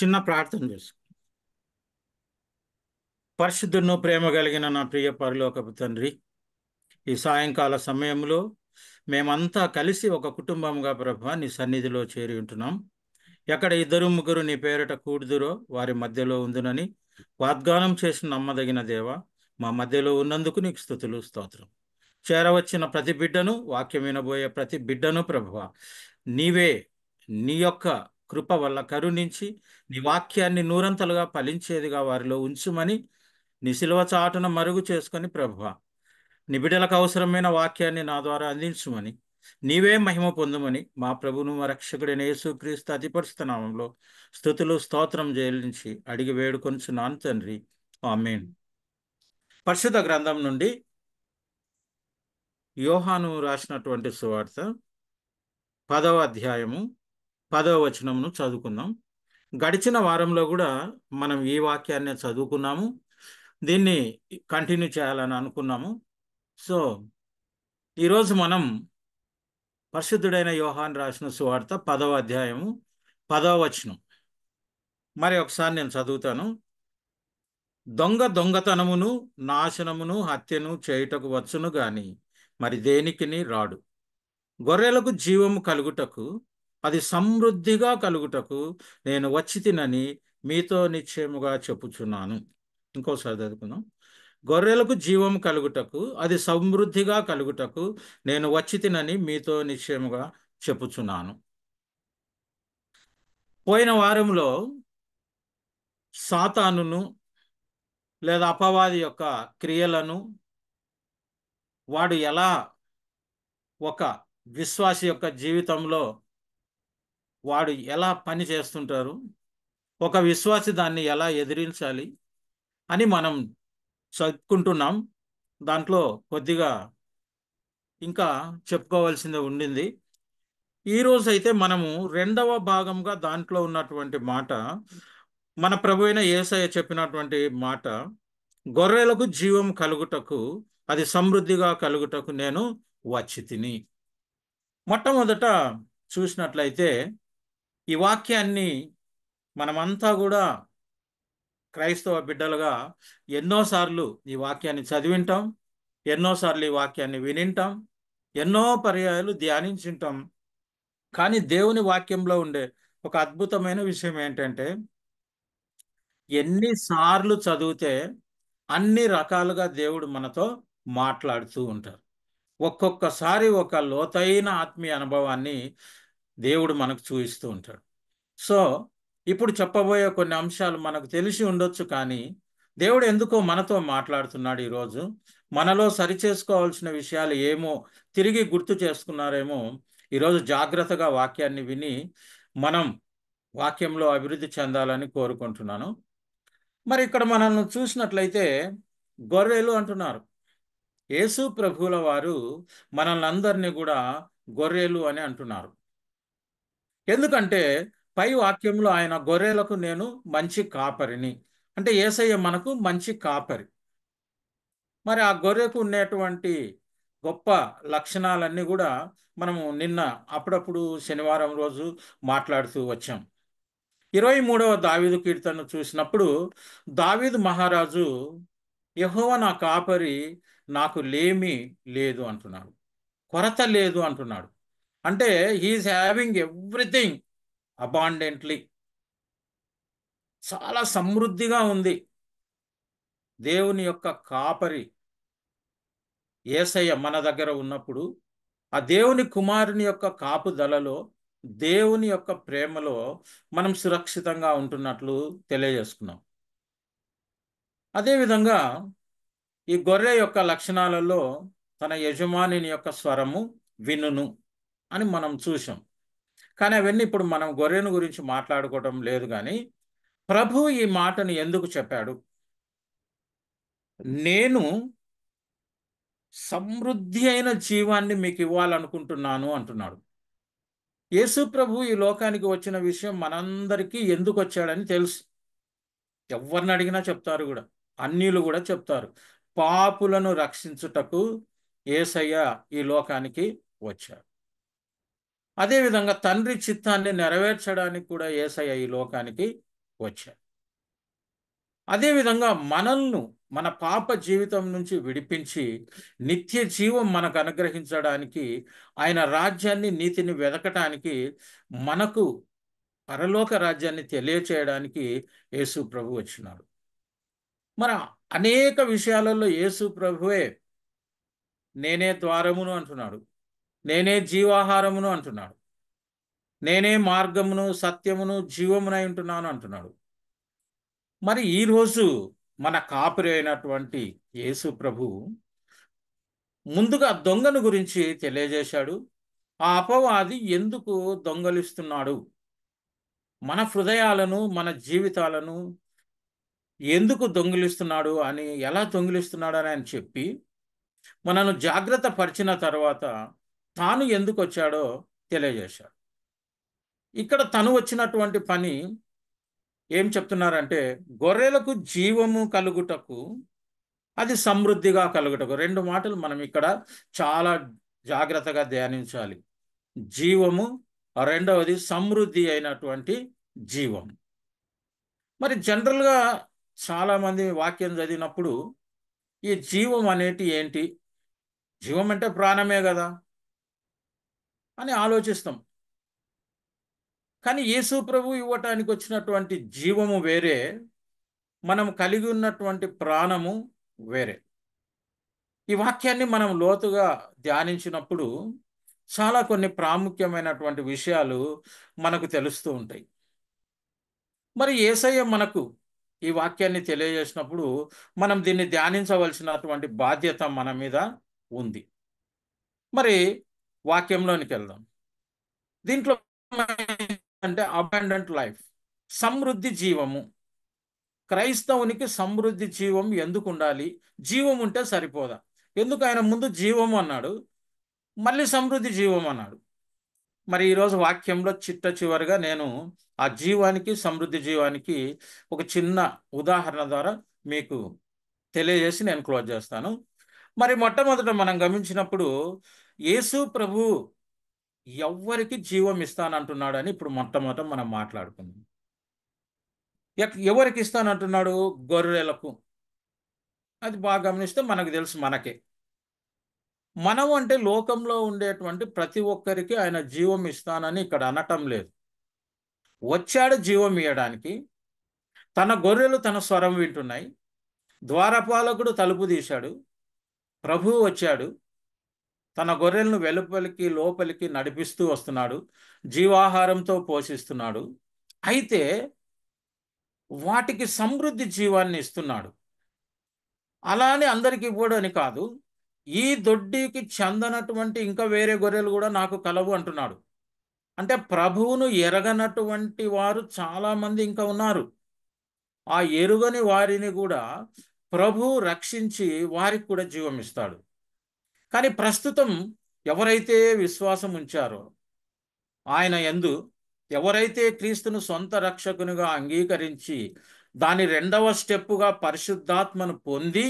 చిన్న ప్రార్థన చేసు. పరిశుద్ధును ప్రేమ కలిగిన నా ప్రియ పరలోకపు తండ్రి, ఈ సాయంకాల సమయంలో మేమంతా కలిసి ఒక కుటుంబంగా ప్రభా నీ సన్నిధిలో చేరి ఉంటున్నాం. ఎక్కడ ఇద్దరు ముగ్గురు నీ పేరిట కూడుదురో వారి మధ్యలో ఉందునని వాగ్దానం చేసిన నమ్మదగిన దేవ, మా మధ్యలో ఉన్నందుకు నీకు స్తుతులు స్తోత్రం. చేరవచ్చిన ప్రతి బిడ్డను, వాక్యం వినబోయే ప్రతి బిడ్డను ప్రభువా నీవే నీ యొక్క కృప వల్ల కరుణించి నీ వాక్యాన్ని నూరంతలుగా ఫలించేదిగా వారిలో ఉంచుమని నీ శిలువ చాటున మరుగు చేసుకొని ప్రభువా నీ బిడ్డలకు అవసరమైన వాక్యాన్ని నా ద్వారా అందించుమని నీవే మహిమ పొందమని మా ప్రభును మా రక్షకుడైన యేసుక్రీస్తు అతి పరిశుద్ధ నామములో స్తుతులు స్తోత్రం చెల్లించి అడిగి వేడుకొనుచున్నాను తండ్రి, ఆమేన్. పరిశుద్ధ గ్రంథం నుండి యోహాను రాసినటువంటి సువార్త 10వ అధ్యాయము 10వ వచనమును చదువుకుందాం. గడిచిన వారంలో కూడా మనం ఈ వాక్యాన్ని చదువుకున్నాము, దీన్ని కంటిన్యూ చేయాలని అనుకున్నాము. సో ఈరోజు మనం పరిశుద్ధుడైన యోహాను రాసిన సువార్త 10వ అధ్యాయము 10వ వచనం మరి ఒకసారి నేను చదువుతాను. దొంగతనమును నాశనమును హత్యను చేయుటకు వచ్చును గాని మరి దేనికిని రాడు. గొర్రెలకు జీవము కలుగుటకు, అది సమృద్ధిగా కలుగుటకు నేను వచ్చి తినని మీతో నిశ్చయముగా చెప్పుచున్నాను. ఇంకోసారి చదువుకుందాం. గొర్రెలకు జీవము కలుగుటకు, అది సమృద్ధిగా కలుగుటకు నేను వచ్చి తినని మీతో నిశ్చయముగా చెప్పుచున్నాను. పోయిన వారంలో సాతానును లేదా అపవాది యొక్క క్రియలను, వాడు ఎలా ఒక విశ్వాసి యొక్క జీవితంలో వాడు ఎలా పని చేస్తుంటారు, ఒక విశ్వాసి దాన్ని ఎలా ఎదిరించాలి అని మనం చదువుకుంటున్నాం. దాంట్లో కొద్దిగా ఇంకా చెప్పుకోవాల్సింది ఉండింది. ఈరోజు అయితే మనము రెండవ భాగంగా దాంట్లో ఉన్నటువంటి మాట, మన ప్రభు అయిన యేసయ్య చెప్పినటువంటి మాట, గొర్రెలకు జీవం కలుగుటకు, అది సమృద్ధిగా కలుగుటకు నేను వచ్చి తిని. మొట్టమొదట చూసినట్లయితే ఈ వాక్యాన్ని మనమంతా కూడా క్రైస్తవ బిడ్డలుగా ఎన్నోసార్లు ఈ వాక్యాన్ని చదివింటాం, ఎన్నోసార్లు ఈ వాక్యాన్ని వినింటాం, ఎన్నో పర్యాయాలు ధ్యానించుంటాం. కానీ దేవుని వాక్యంలో ఉండే ఒక అద్భుతమైన విషయం ఏంటంటే, ఎన్నిసార్లు చదివితే అన్ని రకాలుగా దేవుడు మనతో మాట్లాడుతూ ఉంటారు. ఒక్కొక్కసారి ఒక లోతైన ఆత్మీయ అనుభవాన్ని దేవుడు మనకు చూపిస్తూ ఉంటాడు. సో ఇప్పుడు చెప్పబోయే కొన్ని అంశాలు మనకు తెలిసి ఉండొచ్చు, కానీ దేవుడు ఎందుకో మనతో మాట్లాడుతున్నాడు. ఈరోజు మనలో సరిచేసుకోవాల్సిన విషయాలు ఏమో తిరిగి గుర్తు చేసుకున్నారేమో. ఈరోజు జాగ్రత్తగా వాక్యాన్ని విని మనం వాక్యంలో అభివృద్ధి చెందాలని కోరుకుంటున్నాను. మరి ఇక్కడ మనల్ని చూసినట్లయితే గొర్రెలు అంటున్నారు. యేసు ప్రభువుల వారు మనల్ని అందరినీ కూడా గొర్రెలు అని అంటున్నారు. ఎందుకంటే పై వాక్యంలో ఆయన గొర్రెలకు నేను మంచి కాపరిని అంటే, యేసయ్య మనకు మంచి కాపరి. మరి ఆ గొర్రెకు ఉండేటువంటి గొప్ప లక్షణాలన్నీ కూడా మనము నిన్న అప్పుడప్పుడు శనివారం రోజు మాట్లాడుతూ వచ్చాం. 23వ దావీదు కీర్తనను చూసినప్పుడు దావీదు మహారాజు యెహోవా నా కాపరి, నాకు లేమి లేదు అంటున్నాడు, కొరత లేదు అంటున్నాడు. అంటే హీఈస్ హ్యావింగ్ ఎవ్రీథింగ్ అబాండెంట్లీ, చాలా సమృద్ధిగా ఉంది. దేవుని యొక్క కాపరి యేసయ్య మన దగ్గర ఉన్నప్పుడు ఆ దేవుని కుమారుని యొక్క కాపుదలలో, దేవుని యొక్క ప్రేమలో మనం సురక్షితంగా ఉంటున్నట్లు తెలియజేసుకున్నాం. అదేవిధంగా ఈ గొర్రె యొక్క లక్షణాలలో తన యజమానిని యొక్క స్వరము వినును అని మనం చూసాం. కానీ అవన్నీ ఇప్పుడు మనం గొర్రెను గురించి మాట్లాడుకోవడం లేదు. కానీ ప్రభు ఈ మాటను ఎందుకు చెప్పాడు? నేను సమృద్ధి అయిన జీవాన్ని మీకు ఇవ్వాలనుకుంటున్నాను అంటున్నాడు. యేసు ప్రభు ఈ లోకానికి వచ్చిన విషయం మనందరికీ ఎందుకు వచ్చాడని తెలుసు. ఎవరిని అడిగినా చెప్తారు కూడా, అన్యులు కూడా చెప్తారు. పాపులను రక్షించుటకు యేసయ్య ఈ లోకానికి వచ్చాడు. అదేవిధంగా తండ్రి చిత్తాన్ని నెరవేర్చడానికి కూడా యేసయ్య ఈ లోకానికి వచ్చాడు. అదేవిధంగా మనల్ని మన పాప జీవితం నుంచి విడిపించి నిత్య జీవం మనకు అనుగ్రహించడానికి, ఆయన రాజ్యాన్ని నీతిని వెదకటానికి, మనకు పరలోక రాజ్యాన్ని తెలియచేయడానికి యేసు ప్రభు వచ్చినాడు. మన అనేక విషయాలలో యేసు ప్రభువే నేనే ద్వారమును అంటున్నాడు, నేనే జీవాహారమును అంటున్నాడు, నేనే మార్గమును సత్యమును జీవమునై ఉంటున్నాను అంటున్నాడు. మరి ఈరోజు మన కాపరి అయినటువంటి యేసు ప్రభు ముందుగా దొంగను గురించి తెలియజేశాడు. ఆ అపవాది ఎందుకు దొంగలిస్తున్నాడు, మన హృదయాలను మన జీవితాలను ఎందుకు దొంగిలిస్తున్నాడు అని, ఎలా దొంగిలిస్తున్నాడు అని ఆయన చెప్పి మనను జాగ్రత్త పరిచిన తర్వాత తాను ఎందుకు వచ్చాడో తెలియజేశాడు. ఇక్కడ తను వచ్చినటువంటి పని ఏం చెప్తున్నారంటే, గొర్రెలకు జీవము కలుగుటకు, అది సమృద్ధిగా కలుగుటకు. రెండు మాటలు మనం ఇక్కడ చాలా జాగ్రత్తగా ధ్యానించాలి. జీవము, రెండవది సమృద్ధి అయినటువంటి జీవం. మరి జనరల్గా చాలామంది వాక్యం చదివినప్పుడు ఈ జీవం అనేటి ఏంటి, జీవం అంటే ప్రాణమే కదా అని ఆలోచిస్తాం. కానీ యేసు ప్రభు ఇవ్వటానికి వచ్చినటువంటి జీవము వేరే, మనం కలిగి ఉన్నటువంటి ప్రాణము వేరే. ఈ వాక్యాన్ని మనం లోతుగా ధ్యానించినప్పుడు చాలా కొన్ని ప్రాముఖ్యమైనటువంటి విషయాలు మనకు తెలుస్తూ ఉంటాయి. మరి యేసయ్య మనకు ఈ వాక్యాన్ని తెలియజేసినప్పుడు మనం దీన్ని ధ్యానించవలసినటువంటి బాధ్యత మన మీద ఉంది. మరి వాక్యంలోనికి వెళ్దాం. దీంట్లో అంటే అబాండెంట్ లైఫ్, సమృద్ధి జీవము. క్రైస్తవునికి సమృద్ధి జీవం ఎందుకు ఉండాలి? జీవం ఉంటే సరిపోదా? ఎందుకు ఆయన ముందు జీవము అన్నాడు, మళ్ళీ సమృద్ధి జీవం అన్నాడు? మరి ఈరోజు వాక్యంలో చిట్ట చివరిగా నేను ఆ జీవానికి, సమృద్ధి జీవానికి ఒక చిన్న ఉదాహరణ ద్వారా మీకు తెలియజేసి నేను క్లోజ్ చేస్తాను. మరి మొట్టమొదట మనం గమనించినప్పుడు యేసు ప్రభు ఎవ్వరికి జీవం ఇస్తానంటున్నాడు అని ఇప్పుడు మొట్టమొదట మనం మాట్లాడుకుందాం. ఎవరికి ఇస్తానంటున్నాడు? గొర్రెలకు. అది బాగా గమనిస్తే మనకు తెలుసు, మనకే. మనం అంటే లోకంలో ఉండేటువంటి ప్రతి ఒక్కరికి ఆయన జీవం ఇస్తానని ఇక్కడ అనటం లేదు. వచ్చాడు జీవం ఇవ్వడానికి. తన గొర్రెలు తన స్వరం వింటున్నాయి. ద్వారపాలకుడు తలుపు తీశాడు. ప్రభువు వచ్చాడు. తన గొర్రెలను వెలుపలికి లోపలికి నడిపిస్తూ వస్తున్నాడు. జీవాహారంతో పోషిస్తున్నాడు. అయితే వాటికి సమృద్ధి జీవాన్ని ఇస్తున్నాడు. అలా అని అందరికి ఇవ్వడని కాదు. ఈ దొడ్డికి చెందనటువంటి ఇంకా వేరే గొర్రెలు కూడా నాకు కలవు అంటున్నాడు. అంటే ప్రభువును ఎరగనటువంటి వారు చాలామంది ఇంకా ఉన్నారు. ఆ ఎరుగని వారిని కూడా ప్రభు రక్షించి వారికి కూడా జీవం ఇస్తాడు. కానీ ప్రస్తుతం ఎవరైతే విశ్వాసం ఉంచారో, ఆయన యందు ఎవరైతే క్రీస్తును సొంత రక్షకునిగా అంగీకరించి దాని రెండవ స్టెప్పుగా పరిశుద్ధాత్మను పొంది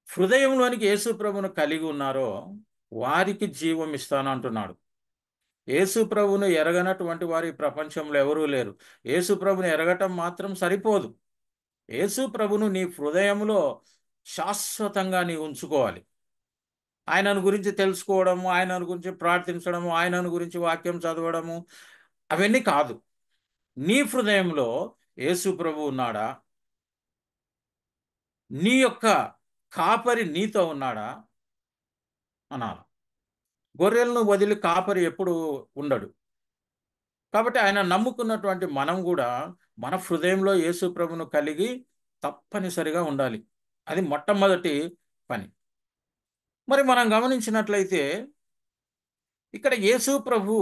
హృదయంలోనికి యేసు ప్రభువును కలిగి ఉన్నారో వారికి జీవం ఇస్తానంటున్నాడు. యేసు ప్రభువును ఎరగనటువంటి వారి ప్రపంచంలో ఎవరూ లేరు. యేసు ప్రభువును ఎరగటం మాత్రం సరిపోదు. యేసు ప్రభువును నీ హృదయంలో శాశ్వతంగా నీ ఉంచుకోవాలి. ఆయనను గురించి తెలుసుకోవడము, ఆయనను గురించి ప్రార్థించడము, ఆయనను గురించి వాక్యం చదవడము అవన్నీ కాదు. నీ హృదయంలో యేసు ప్రభువు ఉన్నాడా? నీ యొక్క కాపరి నీతో ఉన్నాడా అనాలి. గొర్రెలను వదిలి కాపరి ఎప్పుడు ఉండడు. కాబట్టి ఆయన నమ్ముకున్నటువంటి మనం కూడా మన హృదయంలో యేసు ప్రభువును కలిగి తప్పనిసరిగా ఉండాలి. అది మొట్టమొదటి పని. మరి మనం గమనించినట్లయితే ఇక్కడ యేసు ప్రభు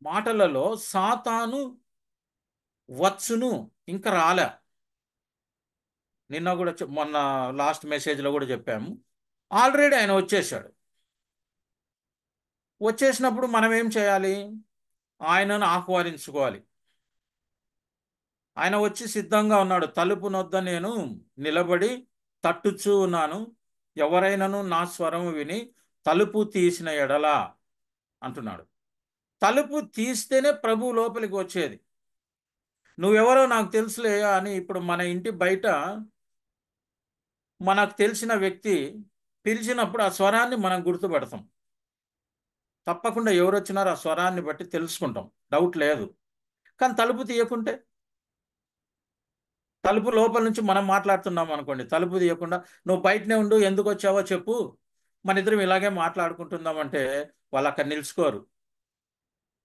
మాటలలో సాతాను వచ్చును ఇంకా రాలే. నిన్న కూడా మొన్న లాస్ట్ మెసేజ్లో కూడా చెప్పాము. ఆల్రెడీ ఆయన వచ్చేసాడు. వచ్చేసినప్పుడు మనం ఏం చేయాలి? ఆయనను ఆహ్వానించుకోవాలి. ఆయన వచ్చి సిద్ధంగా ఉన్నాడు. తలుపు నొద్ద నేను నిలబడి తట్టుచూ ఉన్నాను. ఎవరైనాను నా స్వరము విని తలుపు తీసిన ఎడలా అంటున్నాడు. తలుపు తీస్తేనే ప్రభు లోపలికి వచ్చేది. నువ్వెవరో నాకు తెలుసులే అని ఇప్పుడు మన ఇంటి బయట మనకు తెలిసిన వ్యక్తి పిలిచినప్పుడు ఆ స్వరాన్ని మనం గుర్తుపడతాం. తప్పకుండా ఎవరు వచ్చినారో ఆ స్వరాన్ని బట్టి తెలుసుకుంటాం, డౌట్ లేదు. కానీ తలుపు తీయకుంటే, తలుపు లోపల నుంచి మనం మాట్లాడుతున్నాం అనుకోండి, తలుపు తీయకుండా నువ్వు బయటనే ఉండు, ఎందుకు వచ్చావో చెప్పు, మన ఇద్దరం ఇలాగే మాట్లాడుకుంటుందామంటే వాళ్ళు అక్కడ నిలుచుకోరు,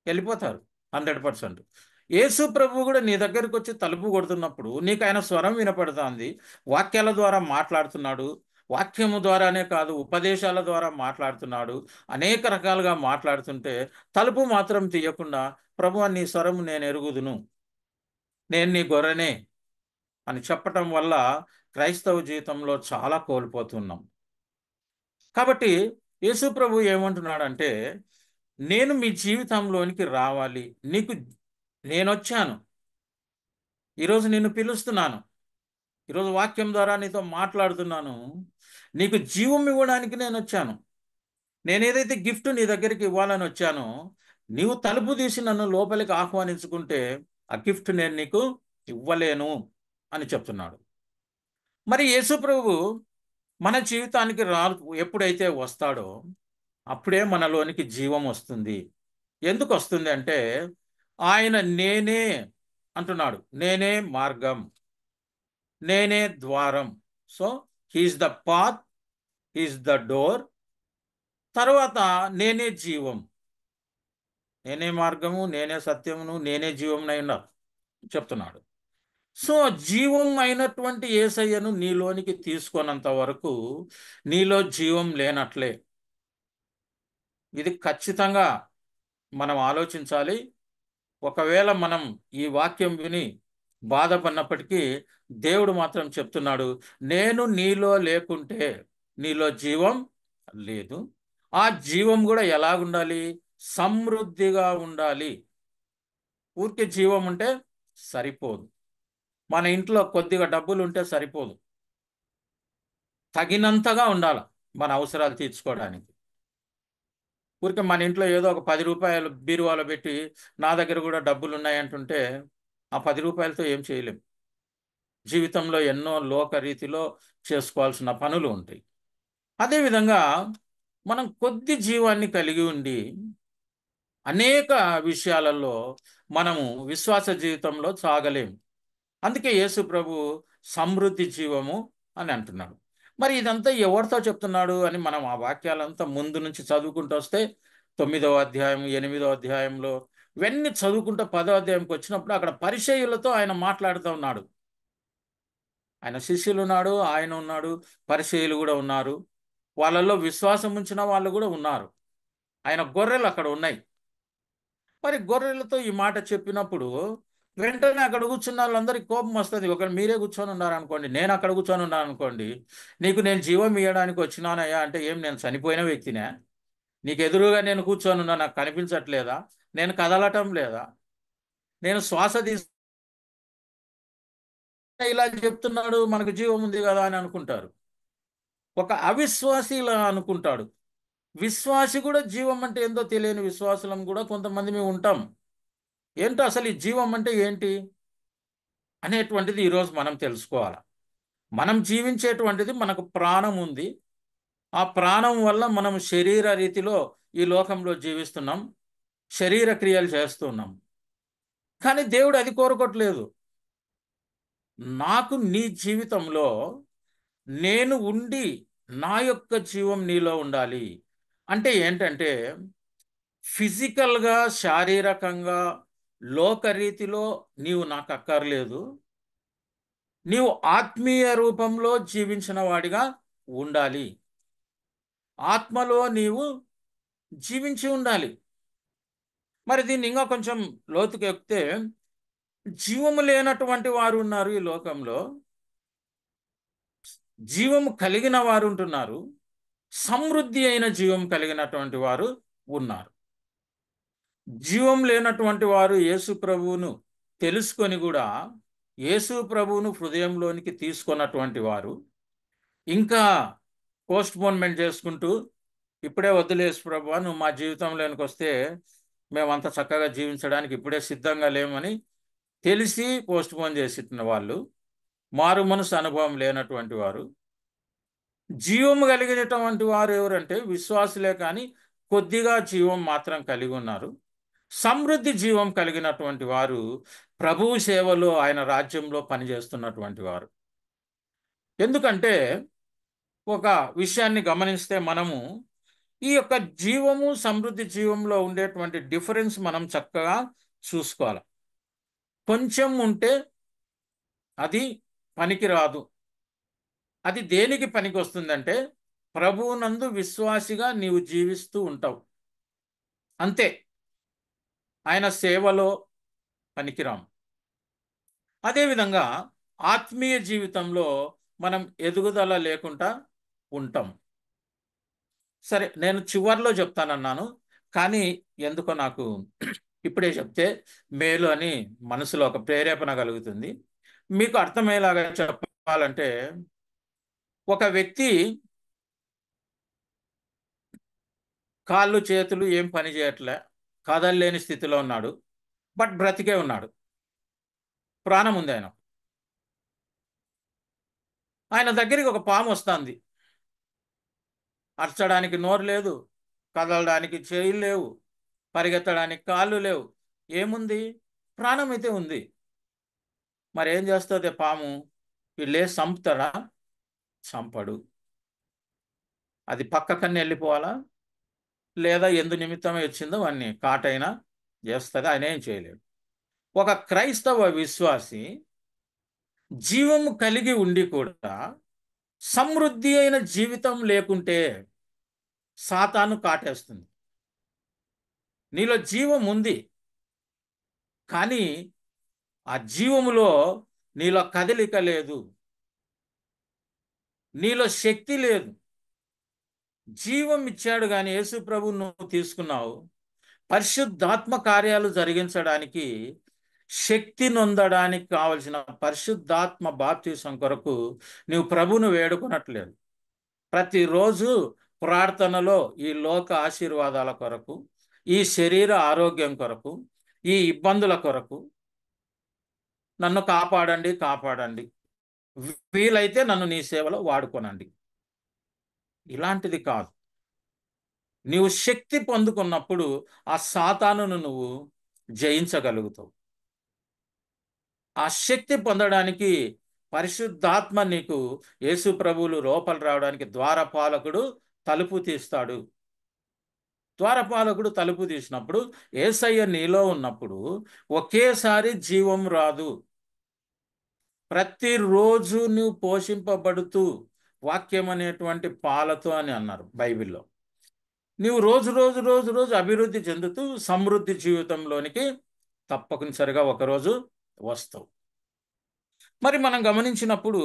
వెళ్ళిపోతారు 100%. యేసు ప్రభు కూడా నీ దగ్గరికి వచ్చి తలుపు కొడుతున్నప్పుడు నీకు ఆయన స్వరం వినపడుతుంది, వాక్యాల ద్వారా మాట్లాడుతున్నాడు. వాక్యము ద్వారానే కాదు, ఉపదేశాల ద్వారా మాట్లాడుతున్నాడు. అనేక రకాలుగా మాట్లాడుతుంటే తలుపు మాత్రం తీయకుండా, ప్రభువా నీ స్వరము నేను ఎరుగుదును, నేను నీ గొర్రెనే అని చెప్పటం వల్ల క్రైస్తవ జీవితంలో చాలా కోల్పోతున్నాం. కాబట్టి యేసు ప్రభు ఏమంటున్నాడంటే, నేను మీ జీవితంలోనికి రావాలి, నీకు నేనొచ్చాను, ఈరోజు నిన్ను పిలుస్తున్నాను, ఈరోజు వాక్యం ద్వారా నీతో మాట్లాడుతున్నాను, నీకు జీవం ఇవ్వడానికి నేను వచ్చాను. నేను ఏదైతే గిఫ్ట్ నీ దగ్గరికి ఇవ్వాలని వచ్చానో, నీవు తలుపు తీసి నన్ను లోపలికి ఆహ్వానించుకుంటే ఆ గిఫ్ట్ నేను నీకు ఇవ్వలేను అని చెప్తున్నాడు. మరి యేసు ప్రభు మన జీవితానికి ఎప్పుడైతే వస్తాడో అప్పుడే మనలోనికి జీవం వస్తుంది. ఎందుకు వస్తుంది అంటే, ఆయన నేనే అంటున్నాడు, నేనే మార్గం, నేనే ద్వారం. So he is the path, he is the door. తర్వాత నేనే జీవం, నేనే మార్గము, నేనే సత్యమును, నేనే జీవమునైనా చెప్తున్నాడు. సో జీవం అయినటువంటి యేసయ్యను నీలోనికి తీసుకున్నంత వరకు నీలో జీవం లేనట్లే. ఇది ఖచ్చితంగా మనం ఆలోచించాలి. ఒకవేళ మనం ఈ వాక్యం విని బాధపడినప్పటికీ దేవుడు మాత్రం చెప్తున్నాడు, నేను నీలో లేకుంటే నీలో జీవం లేదు. ఆ జీవం కూడా ఎలాగుండాలి? సమృద్ధిగా ఉండాలి. ఊరికే జీవం ఉంటే సరిపోదు. మన ఇంట్లో కొద్దిగా డబ్బులు ఉంటే సరిపోదు, తగినంతగా ఉండాలి మన అవసరాలు తీర్చుకోవడానికి. ఊరికే మన ఇంట్లో ఏదో ఒక 10 రూపాయలు బీరువాలో పెట్టి నా దగ్గర కూడా డబ్బులు ఉన్నాయంటుంటే ఆ 10 రూపాయలతో ఏం చేయలేం. జీవితంలో ఎన్నో లోక రీతిలో చేసుకోవాల్సిన పనులు ఉంటాయి. అదేవిధంగా మనం కొద్ది జీవాన్ని కలిగి ఉండి అనేక విషయాలలో మనము విశ్వాస జీవితంలో సాగలేము. అందుకే యేసు ప్రభు సమృద్ధి జీవము అని అంటున్నాడు. మరి ఇదంతా ఎవరితో చెప్తున్నాడు అని మనం ఆ వాక్యాలంతా ముందు నుంచి చదువుకుంటూ వస్తే 9వ అధ్యాయం, 8వ అధ్యాయంలో ఇవన్నీ చదువుకుంటూ 10వ అధ్యాయంకి వచ్చినప్పుడు అక్కడ పరిసయ్యులతో ఆయన మాట్లాడుతూ ఉన్నాడు. ఆయన శిష్యులు ఉన్నాడు, ఆయన ఉన్నాడు, పరిసయ్యులు కూడా ఉన్నారు, వాళ్ళల్లో విశ్వాసం ఉంచిన వాళ్ళు కూడా ఉన్నారు. ఆయన గొర్రెలు అక్కడ ఉన్నాయి. మరి గొర్రెలతో ఈ మాట చెప్పినప్పుడు వెంటనే అక్కడ కూర్చున్న వాళ్ళందరికీ కోపం వస్తుంది. ఒకవేళ మీరే కూర్చొని ఉన్నారనుకోండి, నేను అక్కడ కూర్చొని ఉన్నాను అనుకోండి, నీకు నేను జీవం ఇవ్వడానికి వచ్చినానయ్యా అంటే ఏం నేను చనిపోయిన వ్యక్తినే? నీకు ఎదురుగా నేను కూర్చొని ఉన్నా, నాకు కనిపించట్లేదా? నేను కదలటం లేదా? నేను శ్వాస ఇలా చెప్తున్నాడు, మనకు జీవం ఉంది కదా అని అనుకుంటారు. ఒక అవిశ్వాసి ఇలా అనుకుంటాడు. విశ్వాసి కూడా జీవం అంటే ఏందో తెలియని విశ్వాసులం కూడా కొంతమంది మేము ఉంటాం. ఏంటో అసలు ఈ జీవం అంటే ఏంటి అనేటువంటిది ఈరోజు మనం తెలుసుకోవాలి. మనం జీవించేటువంటిది, మనకు ప్రాణం ఉంది. ఆ ప్రాణం వల్ల మనం శరీర రీతిలో ఈ లోకంలో జీవిస్తున్నాం, శరీర క్రియలు చేస్తున్నాం. కానీ దేవుడు అది కోరుకోవట్లేదు. నాకు నీ జీవితంలో నేను ఉండి నా యొక్క జీవం నీలో ఉండాలి అంటే ఏంటంటే, ఫిజికల్గా, శారీరకంగా, లోకరీతిలో నీవు నాకు అక్కర్లేదు. నీవు ఆత్మీయ రూపంలో జీవించిన వాడిగా ఉండాలి. ఆత్మలో నీవు జీవించి ఉండాలి. మరి దీన్ని ఇంకా కొంచెం లోతుకు ఎక్కితే, జీవము లేనటువంటి వారు ఉన్నారు ఈ లోకంలో, జీవము కలిగిన వారు ఉంటున్నారు, సమృద్ధి అయిన జీవం కలిగినటువంటి వారు ఉన్నారు. జీవం లేనటువంటి వారు యేసు ప్రభువును తెలుసుకొని కూడా యేసు ప్రభువును హృదయంలోనికి తీసుకున్నటువంటి వారు ఇంకా పోస్ట్పోన్మెంట్ చేసుకుంటూ, ఇప్పుడే వద్దులే యేసు ప్రభువా, నువ్వు మా జీవితంలోనికి వస్తే మేమంత చక్కగా జీవించడానికి ఇప్పుడే సిద్ధంగా లేమని తెలిసి పోస్ట్ పోన్ చేసిన వాళ్ళు, మారు మనసు అనుభవం లేనటువంటి వారు, జీవము కలిగినటువంటి వారు ఎవరంటే విశ్వాసులే, కానీ కొద్దిగా జీవం మాత్రం కలిగి ఉన్నారు. సమృద్ధి జీవం కలిగినటువంటి వారు ప్రభువు సేవలో, ఆయన రాజ్యంలో పనిచేస్తున్నటువంటి వారు. ఎందుకంటే ఒక విషయాన్ని గమనిస్తే మనము ఈ యొక్క జీవము, సమృద్ధి జీవంలో ఉండేటువంటి డిఫరెన్స్ మనం చక్కగా చూసుకోవాలి. కొంచెం ఉంటే అది పనికిరాదు. అది దేనికి పనికి వస్తుందంటే ప్రభువునందు విశ్వాసిగా నీవు జీవిస్తూ ఉంటావు, అంతే. ఆయన సేవలో పనికిరాము. అదేవిధంగా ఆత్మీయ జీవితంలో మనం ఎదుగుదల లేకుండా ఉంటాం. సరే, నేను చివర్లో చెప్తానన్నాను, కానీ ఎందుకో నాకు ఇప్పుడే చెప్తే మేలు అని మనసులో ఒక ప్రేరేపణ కలుగుతుంది. మీకు అర్థమయ్యేలాగా చెప్పాలంటే, ఒక వ్యక్తి కాళ్ళు చేతులు ఏం పని చేయట్లే, కదలలేని స్థితిలో ఉన్నాడు, బట్ బ్రతికే ఉన్నాడు, ప్రాణం ఉంది ఆయన. ఆయన దగ్గరికి ఒక పాము వస్తుంది. అరచడానికి నోరు లేదు, కదలడానికి చేతులు లేవు, పరిగెత్తడానికి కాళ్ళు లేవు, ఏముంది? ప్రాణం అయితే ఉంది. మరి ఏం చేస్తుంది పాము? వీళ్ళే చంపుతాడా? చంపడు. అది పక్కకన్నా వెళ్ళిపోవాలా, లేదా ఎందు నిమిత్తమే వచ్చిందో అన్ని కాటైనా చేస్తుంది, ఆయన ఏం చేయలేడు. ఒక క్రైస్తవ విశ్వాసి జీవము కలిగి ఉండి కూడా సమృద్ధి అయిన జీవితం లేకుంటే సాతాను కాటేస్తుంది. నీలో జీవం ఉంది, కానీ ఆ జీవములో నీలో కదలిక లేదు, నీలో శక్తి లేదు. జీవం ఇచ్చాడు కానీ యేసు ప్రభు నువ్వు తీసుకున్నావు. పరిశుద్ధాత్మ కార్యాలు జరిగించడానికి, శక్తి నొందడానికి కావలసిన పరిశుద్ధాత్మ బాప్తీసం కొరకు నీవు ప్రభువును వేడుకున్నట్లేదు. ప్రతిరోజు ప్రార్థనలో ఈ లోక ఆశీర్వాదాల కొరకు, ఈ శరీర ఆరోగ్యం కొరకు, ఈ ఇబ్బందుల కొరకు, నన్ను కాపాడండి కాపాడండి, వీలైతే నన్ను నీ సేవలో వాడుకోనండి, ఇలాంటిది కాదు. నీవు శక్తి పొందుకున్నప్పుడు ఆ సాతానును నువ్వు జయించగలుగుతావు. ఆ శక్తి పొందడానికి పరిశుద్ధాత్మ నీకు, యేసు ప్రభువులు లోపల రావడానికి ద్వారపాలకుడు తలుపు తీస్తాడు. ద్వారపాలకుడు తలుపు తీసినప్పుడు, యేసయ్య నీలో ఉన్నప్పుడు ఒకేసారి జీవం రాదు. ప్రతిరోజు నువ్వు పోషింపబడుతూ, వాక్యం అనేటువంటి పాలతో అని అన్నారు బైబిల్లో, నీవు రోజు రోజు రోజు రోజు అభివృద్ధి చెందుతూ సమృద్ధి జీవితంలోనికి తప్పనిసరిగా ఒకరోజు వస్తావు. మరి మనం గమనించినప్పుడు,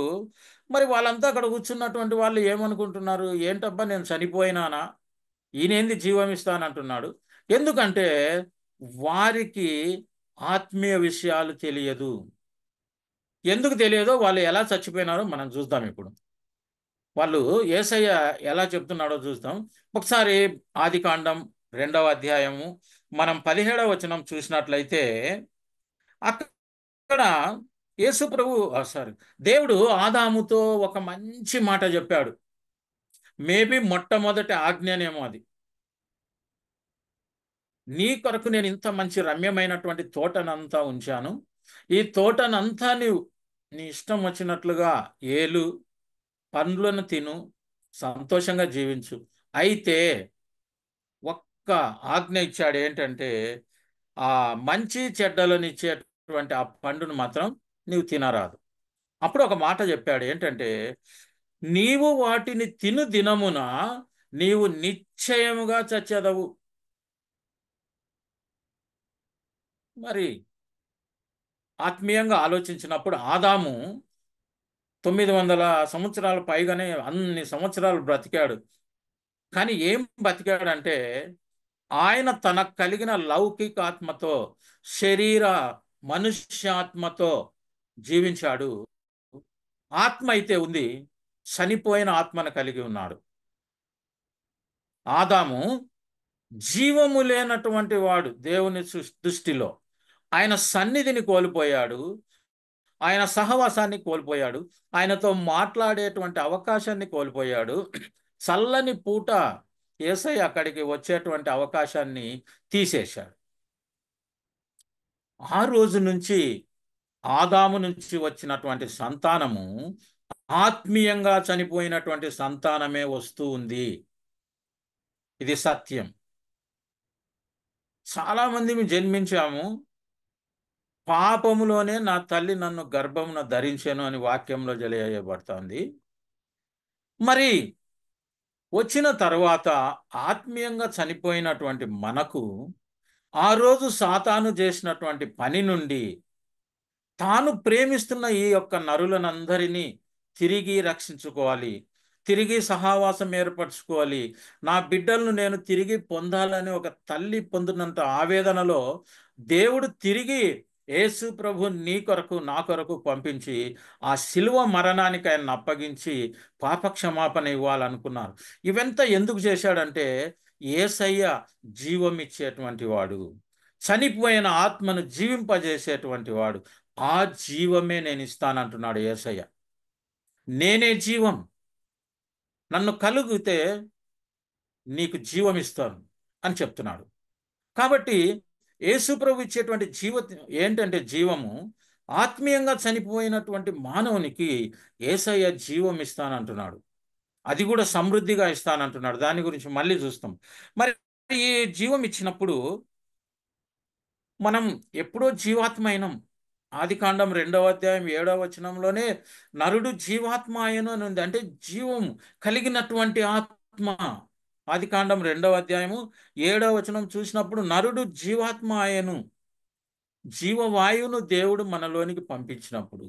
మరి వాళ్ళంతా అక్కడ కూర్చున్నటువంటి వాళ్ళు ఏమనుకుంటున్నారు? ఏంటబ్బా నేను చనిపోయినానా, ఈయనేంది జీవం ఇస్తానంటున్నాడు? ఎందుకంటే వారికి ఆత్మీయ విషయాలు తెలియదు. ఎందుకు తెలియదో, వాళ్ళు ఎలా చచ్చిపోయినారో మనం చూద్దాం. ఇప్పుడు వాళ్ళు యేసయ్య ఎలా చెప్తున్నాడో చూద్దాం. ఒకసారి ఆదికాండం 2వ అధ్యాయము మనం 17వ వచనం చూసినట్లయితే, అక్కడ యేసు ప్రభు దేవుడు ఆదాముతో ఒక మంచి మాట చెప్పాడు. మేబీ మొట్టమొదటి ఆజ్ఞనేమో అది. నీ కొరకు నేను ఇంత మంచి రమ్యమైనటువంటి తోటనంతా ఉంచాను, ఈ తోటనంతా నీవు నీ ఇష్టం వచ్చినట్లుగా ఏలు, పండ్లను తిను, సంతోషంగా జీవించు. అయితే ఒక్క ఆజ్ఞ ఇచ్చాడు, ఏంటంటే ఆ మంచి చెడ్డలను ఇచ్చేటువంటి ఆ పండును మాత్రం నీవు తినరాదు. అప్పుడు ఒక మాట చెప్పాడు, ఏంటంటే నీవు వాటిని తిను దినమున నీవు నిశ్చయముగా చచ్చెదవు. మరి ఆత్మీయంగా ఆలోచించినప్పుడు ఆదాము 900 సంవత్సరాల పైగానే అన్ని సంవత్సరాలు బ్రతికాడు. కానీ ఏం బతికాడంటే, ఆయన తనకు కలిగిన లౌకికాత్మతో, శరీర మనుష్యాత్మతో జీవించాడు. ఆత్మ అయితే ఉంది, చనిపోయిన ఆత్మను కలిగి ఉన్నాడు. ఆదాము జీవము లేనటువంటి వాడు దేవుని దృష్టిలో. ఆయన సన్నిధిని కోల్పోయాడు, ఆయన సహవాసాన్ని కోల్పోయాడు, ఆయనతో మాట్లాడేటువంటి అవకాశాన్ని కోల్పోయాడు. చల్లని పూట యేసయ్య అక్కడికి వచ్చేటువంటి అవకాశాన్ని తీసేశాడు. ఆ రోజు నుంచి ఆదాము నుంచి వచ్చినటువంటి సంతానము ఆత్మీయంగా చనిపోయినటువంటి సంతానమే వస్తూ ఉంది. ఇది సత్యం. చాలా మంది జన్మించాము, పాపములోనే నా తల్లి నన్ను గర్భమున ధరించెను అని వాక్యంలో తెలియజేయబడుతోంది. మరి వచ్చిన తర్వాత ఆత్మీయంగా చనిపోయినటువంటి మనకు ఆ రోజు సాతాను చేసినటువంటి పని నుండి తాను ప్రేమిస్తున్న ఈ యొక్క నరులనందరినీ తిరిగి రక్షించుకోవాలి, తిరిగి సహవాసం ఏర్పరచుకోవాలి, నా బిడ్డలను నేను తిరిగి పొందాలని ఒక తల్లి పొందినంత ఆవేదనలో దేవుడు తిరిగి యేసు ప్రభు నీ కొరకు నా కొరకు పంపించి ఆ శిలువ మరణానికి ఆయన అప్పగించి పాపక్షమాపణ ఇవ్వాలనుకున్నారు. ఇవంతా ఎందుకు చేశాడంటే యేసయ్య జీవం ఇచ్చేటువంటి వాడు, చనిపోయిన ఆత్మను జీవింపజేసేటువంటి వాడు. ఆ జీవమే నేను ఇస్తానంటున్నాడు యేసయ్య. నేనే జీవం, నన్ను కలిగితే నీకు జీవం ఇస్తాను అని చెప్తున్నాడు. కాబట్టి యేసుప్రభు ఇచ్చేటువంటి ఏంటంటే జీవము, ఆత్మీయంగా చనిపోయినటువంటి మానవునికి యేసయ్య జీవం ఇస్తానంటున్నాడు. అది కూడా సమృద్ధిగా ఇస్తానంటున్నాడు. దాని గురించి మళ్ళీ చూస్తాం. మరి ఈ జీవం ఇచ్చినప్పుడు మనం ఎప్పుడో జీవాత్మ అయినాం. ఆదికాండం 2వ అధ్యాయం 7వ వచనంలోనే నరుడు జీవాత్మ ఆయను అని ఉంది. అంటే జీవం కలిగినటువంటి ఆత్మ. ఆదికాండం 2వ అధ్యాయము 7వ వచనం చూసినప్పుడు నరుడు జీవాత్మ ఆయను. జీవవాయువును దేవుడు మనలోనికి పంపించినప్పుడు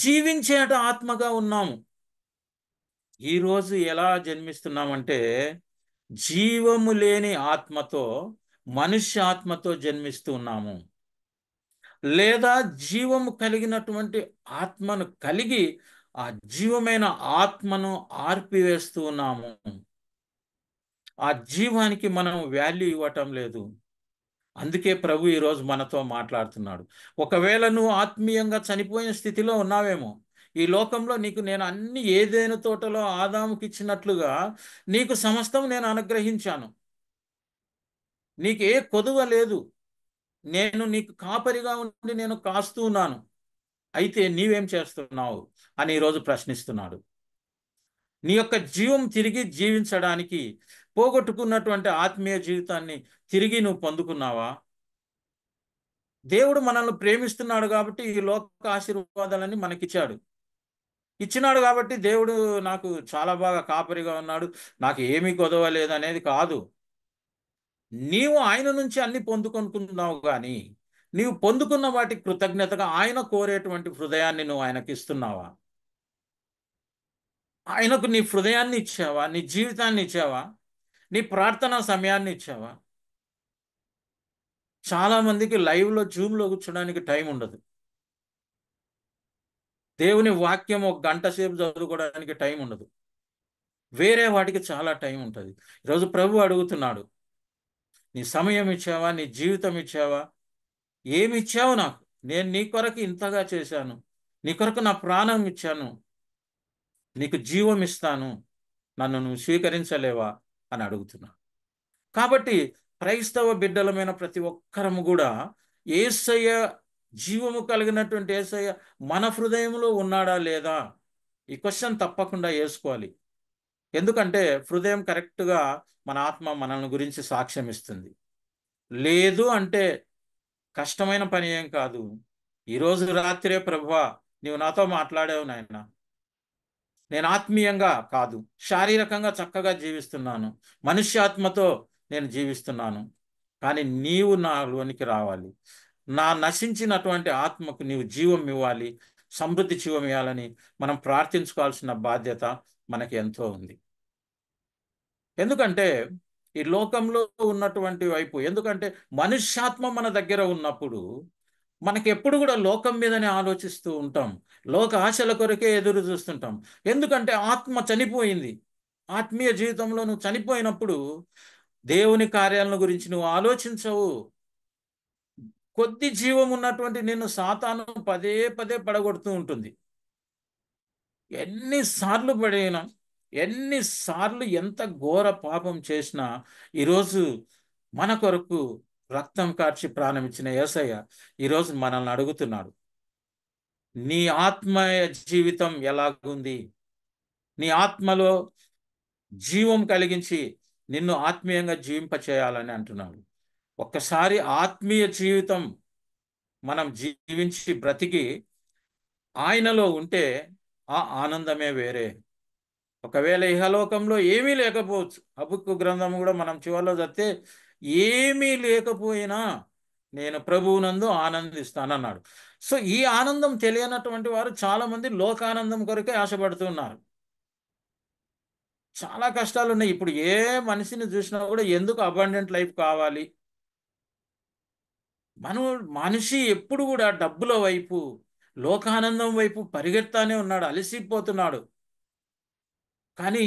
జీవించేట ఆత్మగా ఉన్నాము. ఈరోజు ఎలా జన్మిస్తున్నామంటే జీవము లేని ఆత్మతో, మనుష్య ఆత్మతో జన్మిస్తూ ఉన్నాము. లేదా జీవము కలిగినటువంటి ఆత్మను కలిగి ఆ జీవమైన ఆత్మను ఆర్పివేస్తూ ఉన్నాము. ఆ జీవానికి మనం వాల్యూ ఇవ్వటం లేదు. అందుకే ప్రభు ఈరోజు మనతో మాట్లాడుతున్నాడు. ఒకవేళ నువ్వు ఆత్మీయంగా చనిపోయిన స్థితిలో ఉన్నావేమో, ఈ లోకంలో నీకు నేను అన్ని ఏదైనా తోటలో ఆదాముకి ఇచ్చినట్లుగా నీకు సమస్తం నేను అనుగ్రహించాను, నీకు ఏ కొదువ లేదు, నేను నీకు కాపరిగా ఉండి నేను కాస్తూ ఉన్నాను, అయితే నీవేం చేస్తున్నావు అని ఈరోజు ప్రశ్నిస్తున్నాడు. నీ యొక్క జీవం తిరిగి జీవించడానికి పోగొట్టుకున్నటువంటి ఆత్మీయ జీవితాన్ని తిరిగి నువ్వు పొందుకున్నావా? దేవుడు మనల్ని ప్రేమిస్తున్నాడు కాబట్టి ఈ లోక ఆశీర్వాదాలన్నీ మనకిచ్చాడు. ఇచ్చినాడు కాబట్టి దేవుడు నాకు చాలా బాగా కాపరిగా ఉన్నాడు, నాకు ఏమీ కొదవ లేదనేది కాదు. నీవు ఆయన నుంచి అన్ని పొందుకొనుకున్నావు, కానీ నీవు పొందుకున్న వాటికి కృతజ్ఞతగా ఆయన కోరేటువంటి హృదయాన్ని నువ్వు ఆయనకి ఇస్తున్నావా? ఆయనకు నీ హృదయాన్ని ఇచ్చావా? నీ జీవితాన్ని ఇచ్చావా? నీ ప్రార్థనా సమయాన్ని ఇచ్చావా? చాలా మందికి లైవ్లో జూమ్లో కూర్చోడానికి టైం ఉండదు. దేవుని వాక్యం 1 గంట సేపు చదువుకోవడానికి టైం ఉండదు. వేరే వాటికి చాలా టైం ఉంటుంది. ఈరోజు ప్రభు అడుగుతున్నాడు, నీ సమయం ఇచ్చావా? నీ జీవితం ఇచ్చావా? ఏమి ఇచ్చావు నాకు? నేను నీ కొరకు ఇంతగా చేశాను, నీ కొరకు నా ప్రాణం ఇచ్చాను, నీకు జీవం ఇస్తాను, నన్ను నువ్వు స్వీకరించలేవా అని అడుగుతున్నా. కాబట్టి క్రైస్తవ బిడ్డలమైన ప్రతి ఒక్కరము కూడా యేసయ్య, జీవము కలిగినటువంటి యేసయ్య మన హృదయంలో ఉన్నాడా లేదా, ఈ క్వశ్చన్ తప్పకుండా వేసుకోవాలి. ఎందుకంటే హృదయం కరెక్ట్గా మన ఆత్మ మనల్ని గురించి సాక్ష్యం ఇస్తుంది. లేదు అంటే కష్టమైన పని ఏం కాదు. ఈరోజు రాత్రే ప్రభువా నీవు నాతో మాట్లాడావు నాయన, నేను ఆత్మీయంగా కాదు శారీరకంగా చక్కగా జీవిస్తున్నాను, మనుష్యాత్మతో నేను జీవిస్తున్నాను, కానీ నీవు నాలోనికి రావాలి, నా నశించినటువంటి ఆత్మకు నీవు జీవం ఇవ్వాలి, సమృద్ధి జీవం ఇవ్వాలని మనం ప్రార్థించుకోవాల్సిన బాధ్యత మనకి ఎంతో ఉంది. ఎందుకంటే ఈ లోకంలో ఉన్నటువంటి వైపు, ఎందుకంటే మనుష్యాత్మ మన దగ్గర ఉన్నప్పుడు మనకి ఎప్పుడు కూడా లోకం మీదనే ఆలోచిస్తూ ఉంటాం, లోక ఆశల కొరకే ఎదురు చూస్తుంటాం. ఎందుకంటే ఆత్మ చనిపోయింది. ఆత్మీయ జీవితంలో నువ్వు చనిపోయినప్పుడు దేవుని కార్యాలను గురించి నువ్వు ఆలోచించవు. కొద్ది జీవం ఉన్నటువంటి నిన్ను సాతాను పదే పదే పడగొడుతూ ఉంటుంది. ఎన్నిసార్లు పడినా, ఎన్నిసార్లు ఎంత ఘోర పాపం చేసినా, ఈరోజు మన కొరకు రక్తం కార్చి ప్రాణం ఇచ్చిన యేసయ్య ఈరోజు మనల్ని అడుగుతున్నాడు, నీ ఆత్మీయ జీవితం ఎలాగుంది? నీ ఆత్మలో జీవం కలిగించి నిన్ను ఆత్మీయంగా జీవింపచేయాలని అంటున్నాడు. ఒక్కసారి ఆత్మీయ జీవితం మనం జీవించి బ్రతికి ఆయనలో ఉంటే ఆ ఆనందమే వేరే. ఒకవేళ ఇహలోకంలో ఏమీ లేకపోవచ్చు, హబక్కు గ్రంథం కూడా మనం చివరిలో చదివితే, ఏమీ లేకపోయినా నేను ప్రభువునందు ఆనందిస్తానన్నాడు. సో ఈ ఆనందం తెలియనటువంటి వారు చాలా మంది లోకానందం కొరకే ఆశపడుతున్నారు. చాలా కష్టాలు ఉన్నాయి. ఇప్పుడు ఏ మనిషిని చూసినా కూడా ఎందుకు అబండెంట్ లైఫ్ కావాలి? మనిషి ఎప్పుడు కూడా డబ్బుల వైపు, లోకానందం వైపు పరిగెత్తానే ఉన్నాడు, అలసిపోతున్నాడు. కానీ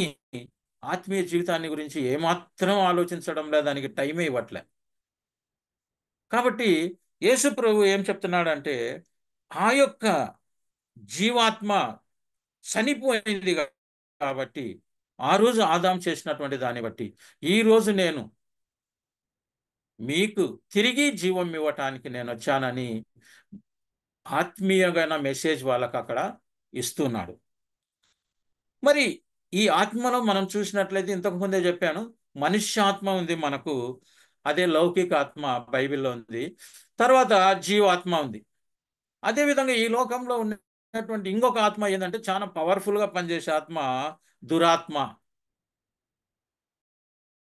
ఆత్మీయ జీవితాన్ని గురించి ఏమాత్రం ఆలోచించడం లేదు, దానికి టైమే ఇవ్వట్లే. కాబట్టి యేసు ప్రభు ఏం చెప్తున్నాడంటే, ఆ యొక్క జీవాత్మ చనిపోయింది కాబట్టి, ఆ రోజు ఆదాం చేసినటువంటి దాన్ని బట్టి ఈ రోజు నేను మీకు తిరిగి జీవం ఇవ్వటానికి నేను వచ్చానని ఆత్మీయమైన మెసేజ్ వాళ్ళకు అక్కడ ఇస్తున్నాడు. మరి ఈ ఆత్మలో మనం చూసినట్లయితే, ఇంతకు ముందే చెప్పాను, మనుష్యాత్మ ఉంది మనకు, అదే లౌకిక ఆత్మ బైబిల్లో ఉంది. తర్వాత జీవాత్మ ఉంది. అదేవిధంగా ఈ లోకంలో ఉన్నటువంటి ఇంకొక ఆత్మ ఏంటంటే, చాలా పవర్ఫుల్గా పనిచేసే ఆత్మ దురాత్మ,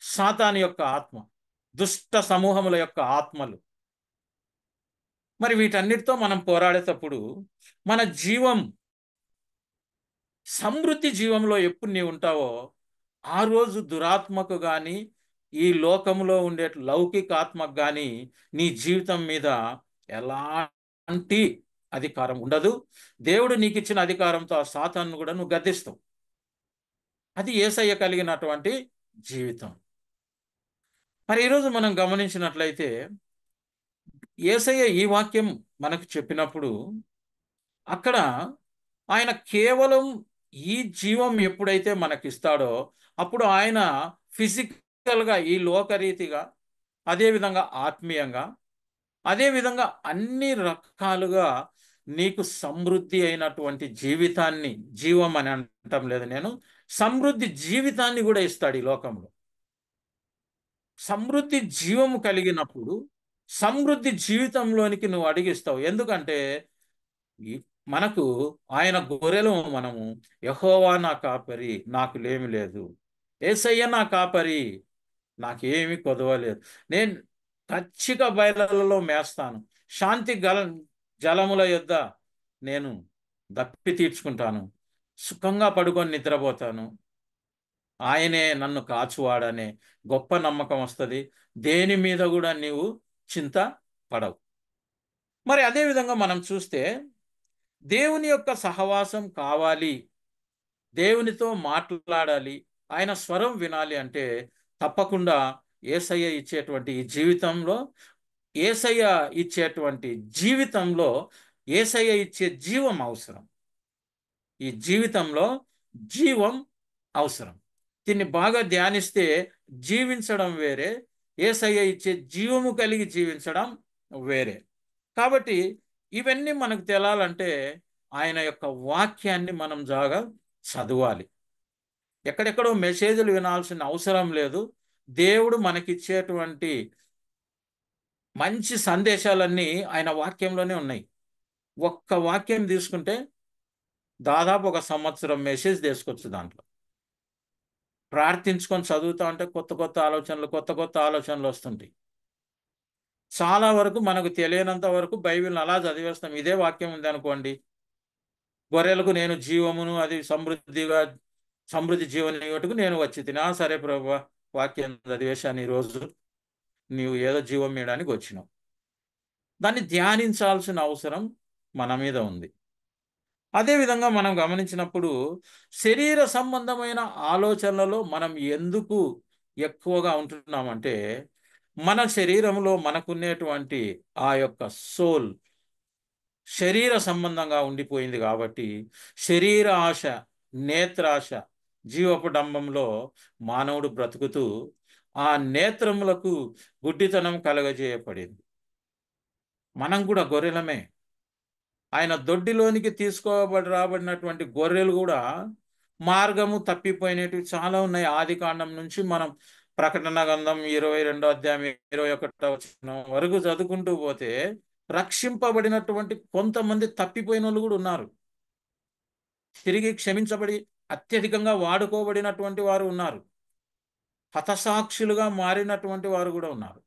సాతాను యొక్క ఆత్మ, దుష్ట సమూహముల యొక్క ఆత్మలు. మరి వీటన్నిటితో మనం పోరాడేటప్పుడు మన జీవం, సమృద్ధి జీవంలో ఎప్పుడు నీవు ఉంటావో ఆ రోజు దురాత్మకు కానీ, ఈ లోకంలో ఉండే లౌకిక ఆత్మకు కానీ నీ జీవితం మీద ఎలాంటి అధికారం ఉండదు. దేవుడు నీకు ఇచ్చిన అధికారంతో ఆ సాతాను కూడా నువ్వు గద్దిస్తావు. అది యేసయ్య కలిగినటువంటి జీవితం. మరి ఈరోజు మనం గమనించినట్లయితే, యేసయ్య ఈ వాక్యం మనకు చెప్పినప్పుడు అక్కడ ఆయన కేవలం ఈ జీవం ఎప్పుడైతే మనకిస్తాడో అప్పుడు ఆయన ఫిజికల్గా, ఈ లోకరీతిగా, అదేవిధంగా ఆత్మీయంగా, అదేవిధంగా అన్ని రకాలుగా నీకు సమృద్ధి అయినటువంటి జీవితాన్ని, జీవం అని అంటాం లేదు నేను, సమృద్ధి జీవితాన్ని కూడా ఇస్తాడు ఈ లోకంలో. సమృద్ధి జీవము కలిగినప్పుడు సమృద్ధి జీవితంలోనికి నువ్వు అడిగిస్తావు. ఎందుకంటే మనకు ఆయన గొర్రెలు, మనము యెహోవా నా కాపరి, నాకు లేమి లేదు, యేసయ్య నా కాపరి, నాకేమి కొదవలేదు, నేను పచ్చిక బయలులలో మేస్తాను, శాంతి జలముల యొద్ద నేను దప్పి తీర్చుకుంటాను, సుఖంగా పడుకొని నిద్రపోతాను, ఆయనే నన్ను కాచువాడనే గొప్ప నమ్మకం వస్తుంది. దేని మీద కూడా నీవు చింత పడవు. మరి అదేవిధంగా మనం చూస్తే, దేవుని యొక్క సహవాసం కావాలి, దేవునితో మాట్లాడాలి, ఆయన స్వరం వినాలి అంటే తప్పకుండా యేసయ్య ఇచ్చేటువంటి ఈ జీవితంలో, యేసయ్య ఇచ్చేటువంటి జీవితంలో యేసయ్య ఇచ్చే జీవం అవసరం. ఈ జీవితంలో జీవం అవసరం. దీన్ని బాగా ధ్యానిస్తే జీవించడం వేరే, యేసయ్య ఇచ్చే జీవము కలిగి జీవించడం వేరే. కాబట్టి ఇవన్నీ మనకు తెలాలంటే ఆయన యొక్క వాక్యాన్ని మనం జాగా చదవాలి. ఎక్కడెక్కడో మెసేజ్లు వినాల్సిన అవసరం లేదు. దేవుడు మనకిచ్చేటువంటి మంచి సందేశాలన్నీ ఆయన వాక్యంలోనే ఉన్నాయి. ఒక్క వాక్యం తీసుకుంటే దాదాపు 1 సంవత్సరం మెసేజ్ తీసుకోవచ్చు. దాంట్లో ప్రార్థించుకొని చదువుతా ఉంటే కొత్త కొత్త ఆలోచనలు వస్తుంటాయి. చాలా వరకు మనకు తెలియనంత వరకు బైబిల్ని అలా చదివేస్తాం. ఇదే వాక్యం ఉంది అనుకోండి, గొర్రెలకు నేను జీవమును, అది సమృద్ధి జీవనీయుటకు నేను వచ్చి తినా, సరే ప్రభువా, వాక్యం చదివేశాను, ఈరోజు నీవు ఏదో జీవం ఇవ్వడానికి వచ్చినావు. దాన్ని ధ్యానించాల్సిన అవసరం మన మీద ఉంది. అదేవిధంగా మనం గమనించినప్పుడు శరీర సంబంధమైన ఆలోచనలలో మనం ఎందుకు ఎక్కువగా ఉంటున్నామంటే, మన శరీరంలో మనకున్నటువంటి ఆ యొక్క సోల్ శరీర సంబంధంగా ఉండిపోయింది కాబట్టి శరీర ఆశ, నేత్రాశ, జీవపు డంబంలో మానవుడు బ్రతుకుతూ ఆ నేత్రములకు గుడ్డితనం కలగజేయబడింది. మనం కూడా గొర్రెలమే. ఆయన దొడ్డిలోనికి రాబడినటువంటి గొర్రెలు కూడా మార్గము తప్పిపోయినవి చాలా ఉన్నాయి. ఆది కాండం నుంచి మనం ప్రకటన గ్రంథం 22వ అధ్యాయం 21వ వచనం వరకు చదువుకుంటూ పోతే రక్షింపబడినటువంటి కొంతమంది తప్పిపోయిన వాళ్ళు కూడా ఉన్నారు. తిరిగి క్షమించబడి అత్యధికంగా వాడుకోబడినటువంటి వారు ఉన్నారు. హతసాక్షులుగా మారినటువంటి వారు కూడా ఉన్నారు.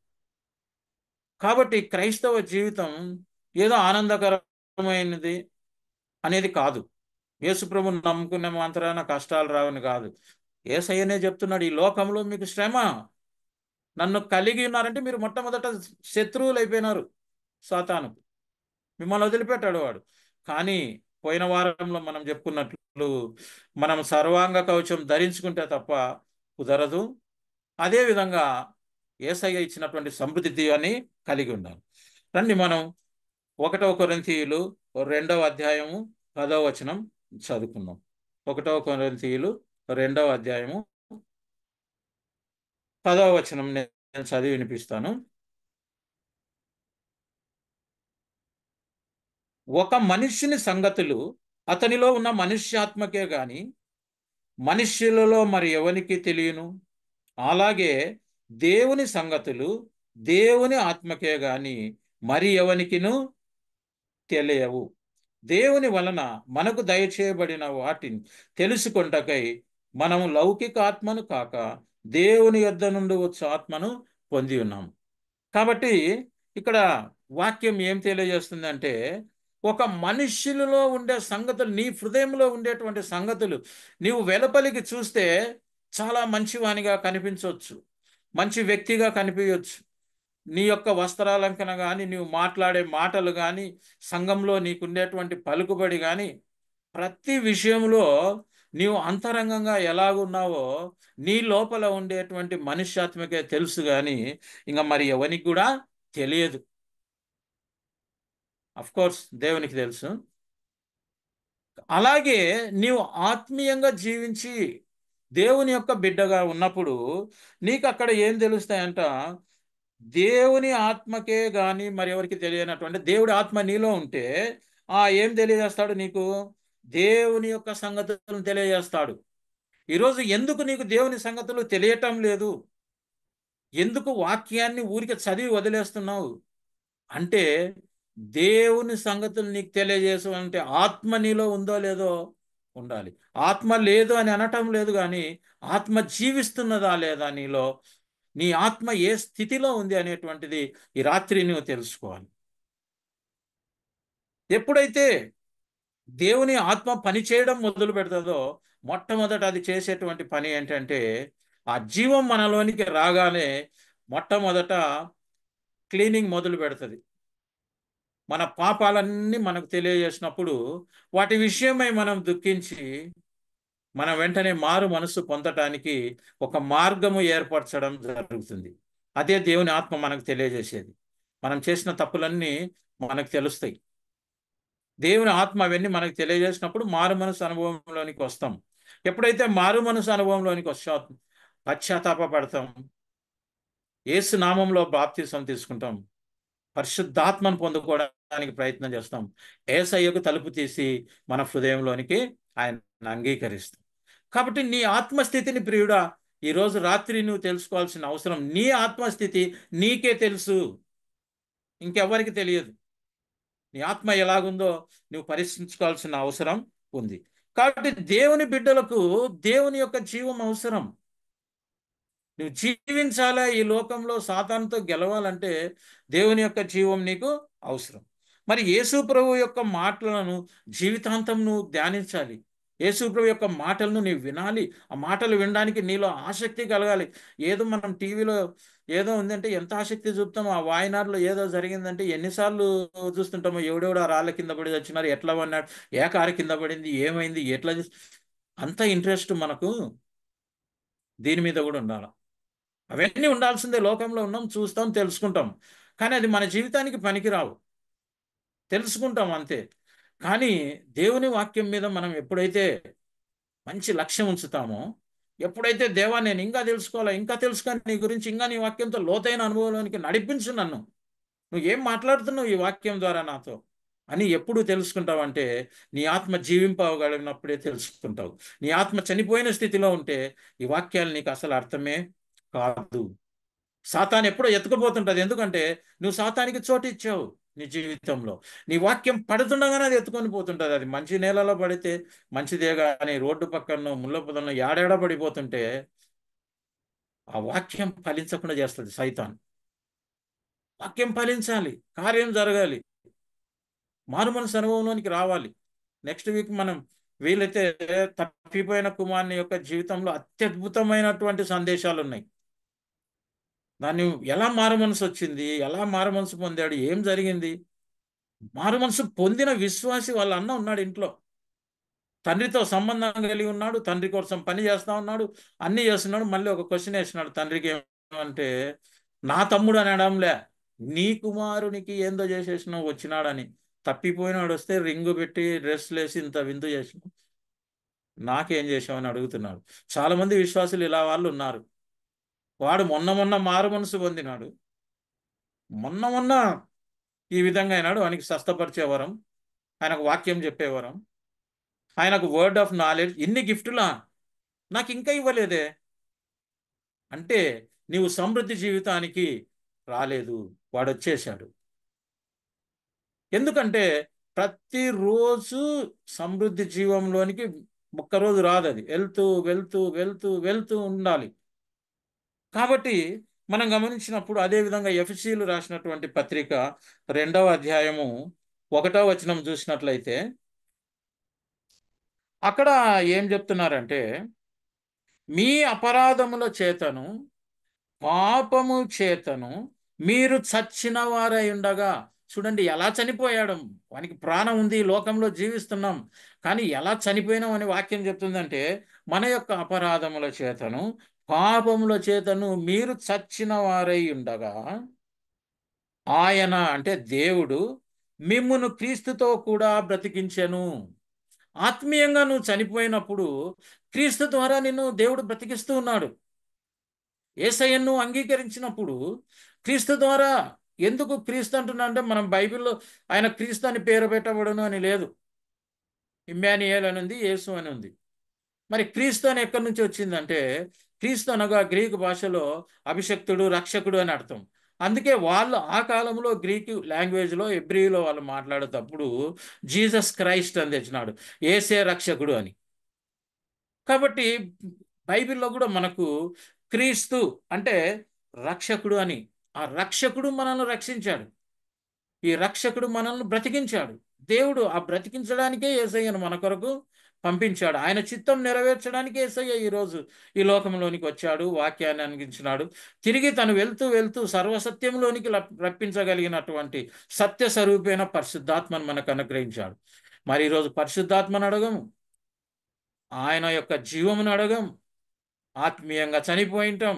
కాబట్టి క్రైస్తవ జీవితం ఏదో ఆనందకరమైనది అనేది కాదు. యేసుప్రభుని నమ్ముకునే మాత్రాన కష్టాలు రావని కాదు. యేసయ్యనే చెప్తున్నాడు, ఈ లోకంలో మీకు శ్రమ. నన్ను కలిగి ఉన్నారంటే మీరు మొట్టమొదట శత్రువులు అయిపోయినారు సాతాను. మిమ్మల్ని వదిలిపెట్టాడు వాడు. కానీ పోయిన వారంలో మనం చెప్పుకున్నట్లు మనం సర్వాంగ కవచం ధరించుకుంటే తప్ప కుదరదు. అదేవిధంగా యేసయ్య ఇచ్చినటువంటి సమృద్ధి అని కలిగి ఉండాలి. రండి మనం 1 కొరింథీయులు 2వ అధ్యాయము 10వ వచనం చదువుకుందాం. 1 కొరింథీయులు 2వ అధ్యాయము 10వ వచనం నేను చదివి వినిపిస్తాను. ఒక మనుష్యుని సంగతులు అతనిలో ఉన్న మనుష్యాత్మకే గాని మనుష్యులలో మరి ఎవనికి తెలియను. అలాగే దేవుని సంగతులు దేవుని ఆత్మకే గాని మరి ఎవనికిను తెలియవు. దేవుని వలన మనకు దయచేయబడిన వాటిని తెలుసుకొనుటకై మనము లౌకిక ఆత్మను కాక దేవుని యొద్ద నుండి వచ్చే ఆత్మను పొంది ఉన్నాం. కాబట్టి ఇక్కడ వాక్యం ఏం తెలియజేస్తుందంటే, ఒక మనుష్యులలో ఉండే సంగతులు, నీ హృదయంలో ఉండేటువంటి సంగతులు నీవు వెలుపలికి చూస్తే చాలా మంచివానిగా కనిపించవచ్చు, మంచి వ్యక్తిగా కనిపించవచ్చు. నీ యొక్క వస్త్రాలంకన కానీ, నీవు మాట్లాడే మాటలు కానీ, సంఘంలో నీకుండేటువంటి పలుకుబడి కానీ, ప్రతి విషయంలో నీవు అంతరంగంగా ఎలాగున్నావో నీ లోపల ఉండేటువంటి మనుష్యాత్మకే తెలుసు. కానీ ఇంకా మరి ఎవరికి కూడా తెలియదు. అఫ్ కోర్స్ దేవునికి తెలుసు. అలాగే నీవు ఆత్మీయంగా జీవించి దేవుని యొక్క బిడ్డగా ఉన్నప్పుడు నీకు అక్కడ ఏం తెలుస్తాయంట, దేవుని ఆత్మకే గాని మరి ఎవరికి తెలియనటువంటి దేవుడి ఆత్మ నీలో ఉంటే ఏం తెలియజేస్తాడు నీకు? దేవుని యొక్క సంగతులను తెలియజేస్తాడు. ఈరోజు ఎందుకు నీకు దేవుని సంగతులు తెలియటం లేదు? ఎందుకు వాక్యాన్ని ఊరికే చదివి వదిలేస్తున్నావు అంటే, దేవుని సంగతులు నీకు తెలియజేసు అంటే ఆత్మ నీలో ఉందో లేదో ఉండాలి. ఆత్మ లేదు అని అనటం లేదు, కానీ ఆత్మ జీవిస్తున్నదా లేదా నీలో, నీ ఆత్మ ఏ స్థితిలో ఉంది అనేటువంటిది ఈ రాత్రి నువ్వు తెలుసుకోవాలి. ఎప్పుడైతే దేవుని ఆత్మ పని చేయడం మొదలు పెడుతుందో మొట్టమొదట అది చేసేటువంటి పని ఏంటంటే, ఆ జీవం మనలోనికి రాగానే మొట్టమొదట క్లీనింగ్ మొదలు పెడుతుంది. మన పాపాలన్నీ మనకు తెలియజేసినప్పుడు వాటి విషయమై మనం దుఃఖించి మనం వెంటనే మారు మనసు పొందటానికి ఒక మార్గము ఏర్పరచడం జరుగుతుంది. అదే దేవుని ఆత్మ మనకు తెలియజేసేది. మనం చేసిన తప్పులన్నీ మనకు తెలుస్తాయి. దేవుని ఆత్మ అవన్నీ మనకు తెలియజేసినప్పుడు మారు మనసు అనుభవంలోనికి వస్తాం. ఎప్పుడైతే మారు మనసు అనుభవంలోనికి పశ్చాత్తాపడతాం, యేసు నామంలో బాప్తిసం తీసుకుంటాం, పరిశుద్ధాత్మను పొందుకోవడానికి ప్రయత్నం చేస్తాం, యేసయ్యకు తలుపు తీసి మన హృదయంలోనికి ఆయన అంగీకరిస్తాం. కాబట్టి నీ ఆత్మస్థితిని ప్రియుడా ఈరోజు రాత్రి నువ్వు తెలుసుకోవాల్సిన అవసరం, నీ ఆత్మస్థితి నీకే తెలుసు, ఇంకెవరికి తెలియదు. నీ ఆత్మ ఎలాగుందో నువ్వు పరీక్షించుకోవాల్సిన అవసరం ఉంది. కాబట్టి దేవుని బిడ్డలకు దేవుని యొక్క జీవం అవసరం. నువ్వు జీవించాలా ఈ లోకంలో, సాతానుతో గెలవాలంటే దేవుని యొక్క జీవం నీకు అవసరం. మరి యేసు ప్రభు యొక్క మాటలను జీవితాంతం నువ్వు ధ్యానించాలి. యేసు ప్రభు యొక్క మాటలను నీవు వినాలి. ఆ మాటలు వినడానికి నీలో ఆసక్తి కలగాలి. ఏదో మనం టీవీలో ఏదో ఉందంటే ఎంత ఆసక్తి చూపుతామో, ఆ వాయినాడులో ఏదో జరిగిందంటే ఎన్నిసార్లు చూస్తుంటామో, ఎవడెవడో రాళ్ళ కింద పడి వచ్చినారు, ఎట్లా పడినాడు, ఏ కారు కింద పడింది, ఏమైంది, అంత ఇంట్రెస్ట్ మనకు దీని మీద కూడా ఉండాలి. అవన్నీ ఉండాల్సిందే. లోకంలో ఉన్నాం, చూస్తాం, తెలుసుకుంటాం. కానీ అది మన జీవితానికి పనికిరావు. తెలుసుకుంటాం అంతే. కానీ దేవుని వాక్యం మీద మనం ఎప్పుడైతే మంచి లక్ష్యం ఉంచుతామో, ఎప్పుడైతే దేవా నేను ఇంకా తెలుసుకోవాలా, ఇంకా తెలుసుకొని నీ గురించి, ఇంకా నీ వాక్యంతో లోతైన అనుభవంలోనికి నడిపించు నన్ను, నువ్వు ఏం మాట్లాడుతున్నావు ఈ వాక్యం ద్వారా నాతో అని ఎప్పుడు తెలుసుకుంటావంటే, నీ ఆత్మ జీవింపగలిగినప్పుడే తెలుసుకుంటావు. నీ ఆత్మ చనిపోయిన స్థితిలో ఉంటే ఈ వాక్యాలు నీకు అసలు అర్థమే కాదు. సాతాను ఎప్పుడో ఎత్తుకుపోతుంటది. ఎందుకంటే నువ్వు సాతానికి చోటు ఇచ్చావు నీ జీవితంలో. నీ వాక్యం పడుతుండగానే అది ఎత్తుకొని పోతుంటది. అది మంచి నేలలో పడితే మంచిదే, కానీ రోడ్డు పక్కన ముళ్ళ పొదల్లో ఏడాడ పడిపోతుంటే ఆ వాక్యం ఫలించకుండా చేస్తుంది సైతాన్. వాక్యం ఫలించాలి, కార్యం జరగాలి, మారు మనసు అనుభవంలోనికి రావాలి. నెక్స్ట్ వీక్ మనం వీలైతే తప్పిపోయిన కుమారుని యొక్క జీవితంలో అత్యద్భుతమైనటువంటి సందేశాలు ఉన్నాయి. దాన్ని ఎలా మారు మనసు వచ్చింది, ఎలా మారు మనసు పొందాడు, ఏం జరిగింది. మారు మనసు పొందిన విశ్వాసి వాళ్ళ అన్న ఉన్నాడు ఇంట్లో, తండ్రితో సంబంధం కలిగి ఉన్నాడు, తండ్రి కోసం పని చేస్తా ఉన్నాడు, అన్ని చేస్తున్నాడు. మళ్ళీ ఒక క్వశ్చన్ వేసినాడు తండ్రికి, ఏమంటే నా తమ్ముడు అనడంలే, నీ కుమారునికి ఏందో చేసేసినావు వచ్చినాడని. తప్పిపోయినాడు వస్తే రింగు పెట్టి డ్రెస్లు వేసి ఇంత విందు చేసిన, నాకేం చేసావని అడుగుతున్నాడు. చాలా మంది విశ్వాసులు ఇలా వాళ్ళు ఉన్నారు. వాడు మొన్న మొన్న మారు మనసు పొందినాడు, మొన్న మొన్న ఈ విధంగా అయినాడు, ఆయనకి స్వస్థపరిచే వరం, ఆయనకు వాక్యం చెప్పే వరం, ఆయనకు వర్డ్ ఆఫ్ నాలెడ్జ్, ఇన్ని గిఫ్టులా నాకు ఇంకా ఇవ్వలేదే అంటే నీవు సమృద్ధి జీవితానికి రాలేదు. వాడు వచ్చేసాడు. ఎందుకంటే ప్రతిరోజు సమృద్ధి జీవంలోనికి ఒక్కరోజు రాదు, అది వెళ్తూ వెళ్తూ వెళ్తూ వెళ్తూ ఉండాలి. కాబట్టి మనం గమనించినప్పుడు అదే విధంగా ఎఫెసీయులు రాసినటువంటి పత్రిక 2వ అధ్యాయము 1వ వచనం చూసినట్లయితే అక్కడ ఏం చెప్తున్నారంటే, మీ అపరాధముల చేతను పాపము చేతను మీరు చచ్చిన వారై ఉండగా. చూడండి ఎలా చనిపోయాడు. వానికి ప్రాణం ఉంది, లోకంలో జీవిస్తున్నాం, కానీ ఎలా చనిపోయినాం అని వాక్యం చెప్తుందంటే, మన యొక్క అపరాధముల చేతను పాపముల చేతను మీరు చచ్చిన వారై ఉండగా ఆయన అంటే దేవుడు మిమ్మును క్రీస్తుతో కూడా బ్రతికించెను. ఆత్మీయంగా నువ్వు చనిపోయినప్పుడు క్రీస్తు ద్వారా నిన్ను దేవుడు బ్రతికిస్తూ ఉన్నాడు. యేసయ్యను అంగీకరించినప్పుడు క్రీస్తు ద్వారా. ఎందుకు క్రీస్తు అంటున్నా అంటే, మనం బైబిల్లో ఆయన క్రీస్తు అని పేరు పెట్టబడును అని లేదు, ఇమ్మానుయేల్ అని ఉంది, యేసు అని ఉంది. మరి క్రీస్తు అని ఎక్కడి నుంచి వచ్చిందంటే, క్రీస్తు అనగా గ్రీకు భాషలో అభిషక్తుడు, రక్షకుడు అని అర్థం. అందుకే వాళ్ళు ఆ కాలంలో గ్రీకు లాంగ్వేజ్లో, ఎబ్రియులో వాళ్ళు మాట్లాడేటప్పుడు జీసస్ క్రైస్ట్ అని తెచ్చినాడు, యేసే రక్షకుడు అని. కాబట్టి బైబిల్లో కూడా మనకు క్రీస్తు అంటే రక్షకుడు అని. ఆ రక్షకుడు మనల్ని రక్షించాడు, ఈ రక్షకుడు మనల్ని బ్రతికించాడు. దేవుడు ఆ బ్రతికించడానికే యేసయ్యను మన కొరకు పంపించాడు. ఆయన చిత్తం నెరవేర్చడానికి యేసయ్య ఈరోజు ఈ లోకంలోనికి వచ్చాడు, వాక్యాన్ని అందించినాడు. తిరిగి తను వెళ్తూ వెళ్తూ సర్వసత్యంలోనికి రప్పించగలిగినటువంటి సత్య స్వరూపైన పరిశుద్ధాత్మను మనకు అనుగ్రహించాడు. మరి ఈరోజు పరిశుద్ధాత్మను అడగము, ఆయన యొక్క జీవమును అడగం, ఆత్మీయంగా చనిపోయింటాం,